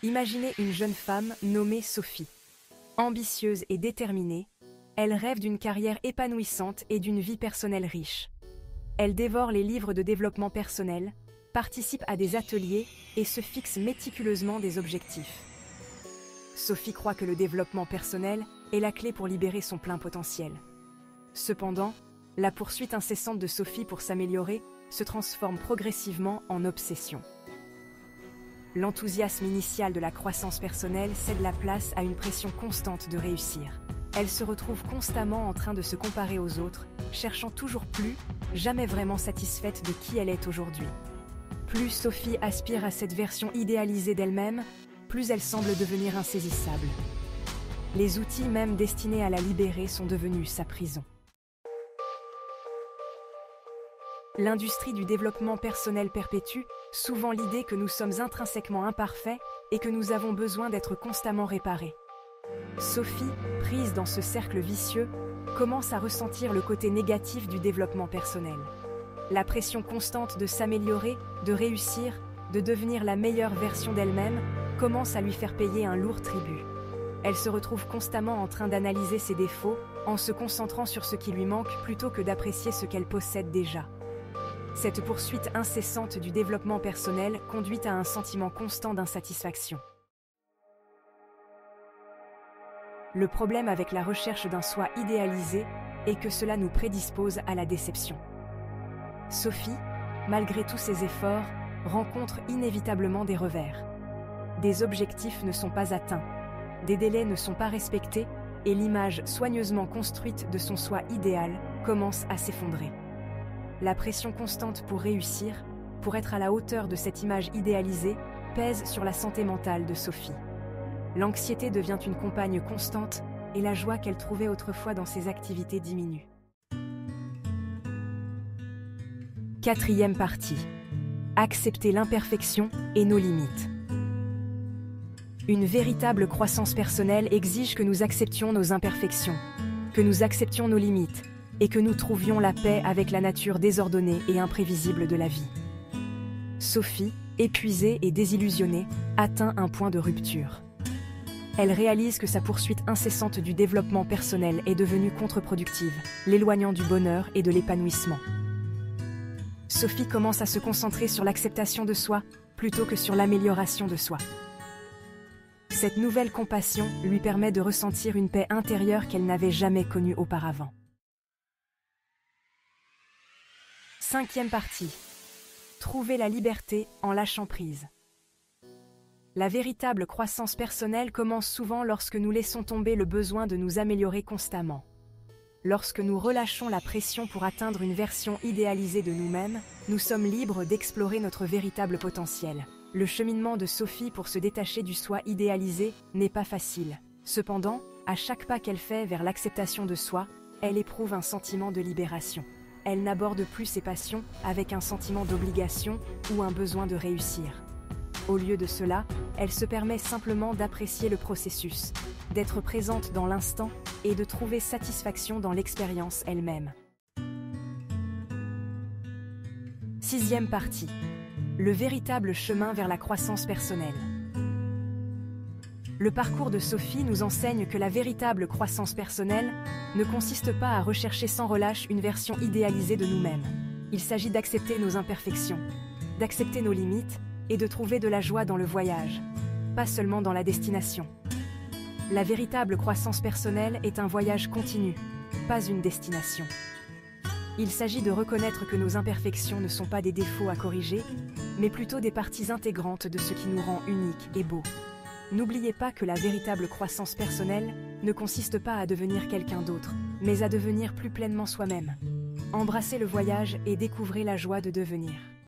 Imaginez une jeune femme nommée Sophie. Ambitieuse et déterminée, elle rêve d'une carrière épanouissante et d'une vie personnelle riche. Elle dévore les livres de développement personnel, participe à des ateliers et se fixe méticuleusement des objectifs. Sophie croit que le développement personnel est la clé pour libérer son plein potentiel. Cependant, la poursuite incessante de Sophie pour s'améliorer se transforme progressivement en obsession. L'enthousiasme initial de la croissance personnelle cède la place à une pression constante de réussir. Elle se retrouve constamment en train de se comparer aux autres, cherchant toujours plus, jamais vraiment satisfaite de qui elle est aujourd'hui. Plus Sophie aspire à cette version idéalisée d'elle-même, plus elle semble devenir insaisissable. Les outils même destinés à la libérer sont devenus sa prison. L'industrie du développement personnel perpétue souvent l'idée que nous sommes intrinsèquement imparfaits et que nous avons besoin d'être constamment réparés. Sophie, prise dans ce cercle vicieux, commence à ressentir le côté négatif du développement personnel. La pression constante de s'améliorer, de réussir, de devenir la meilleure version d'elle-même commence à lui faire payer un lourd tribut. Elle se retrouve constamment en train d'analyser ses défauts, en se concentrant sur ce qui lui manque plutôt que d'apprécier ce qu'elle possède déjà. Cette poursuite incessante du développement personnel conduit à un sentiment constant d'insatisfaction. Le problème avec la recherche d'un soi idéalisé est que cela nous prédispose à la déception. Sophie, malgré tous ses efforts, rencontre inévitablement des revers. Des objectifs ne sont pas atteints, des délais ne sont pas respectés et l'image soigneusement construite de son soi idéal commence à s'effondrer. La pression constante pour réussir, pour être à la hauteur de cette image idéalisée, pèse sur la santé mentale de Sophie. L'anxiété devient une compagne constante et la joie qu'elle trouvait autrefois dans ses activités diminue. Quatrième partie. Accepter l'imperfection et nos limites. Une véritable croissance personnelle exige que nous acceptions nos imperfections, que nous acceptions nos limites, et que nous trouvions la paix avec la nature désordonnée et imprévisible de la vie. Sophie, épuisée et désillusionnée, atteint un point de rupture. Elle réalise que sa poursuite incessante du développement personnel est devenue contre-productive, l'éloignant du bonheur et de l'épanouissement. Sophie commence à se concentrer sur l'acceptation de soi plutôt que sur l'amélioration de soi. Cette nouvelle compassion lui permet de ressentir une paix intérieure qu'elle n'avait jamais connue auparavant. Cinquième partie. Trouver la liberté en lâchant prise. La véritable croissance personnelle commence souvent lorsque nous laissons tomber le besoin de nous améliorer constamment. Lorsque nous relâchons la pression pour atteindre une version idéalisée de nous-mêmes, nous sommes libres d'explorer notre véritable potentiel. Le cheminement de Sophie pour se détacher du soi idéalisé n'est pas facile. Cependant, à chaque pas qu'elle fait vers l'acceptation de soi, elle éprouve un sentiment de libération. Elle n'aborde plus ses passions avec un sentiment d'obligation ou un besoin de réussir. Au lieu de cela, elle se permet simplement d'apprécier le processus, d'être présente dans l'instant et de trouver satisfaction dans l'expérience elle-même. Sixième partie. Le véritable chemin vers la croissance personnelle. Le parcours de Sophie nous enseigne que la véritable croissance personnelle ne consiste pas à rechercher sans relâche une version idéalisée de nous-mêmes. Il s'agit d'accepter nos imperfections, d'accepter nos limites et de trouver de la joie dans le voyage, pas seulement dans la destination. La véritable croissance personnelle est un voyage continu, pas une destination. Il s'agit de reconnaître que nos imperfections ne sont pas des défauts à corriger, mais plutôt des parties intégrantes de ce qui nous rend uniques et beaux. N'oubliez pas que la véritable croissance personnelle ne consiste pas à devenir quelqu'un d'autre, mais à devenir plus pleinement soi-même. Embrassez le voyage et découvrez la joie de devenir.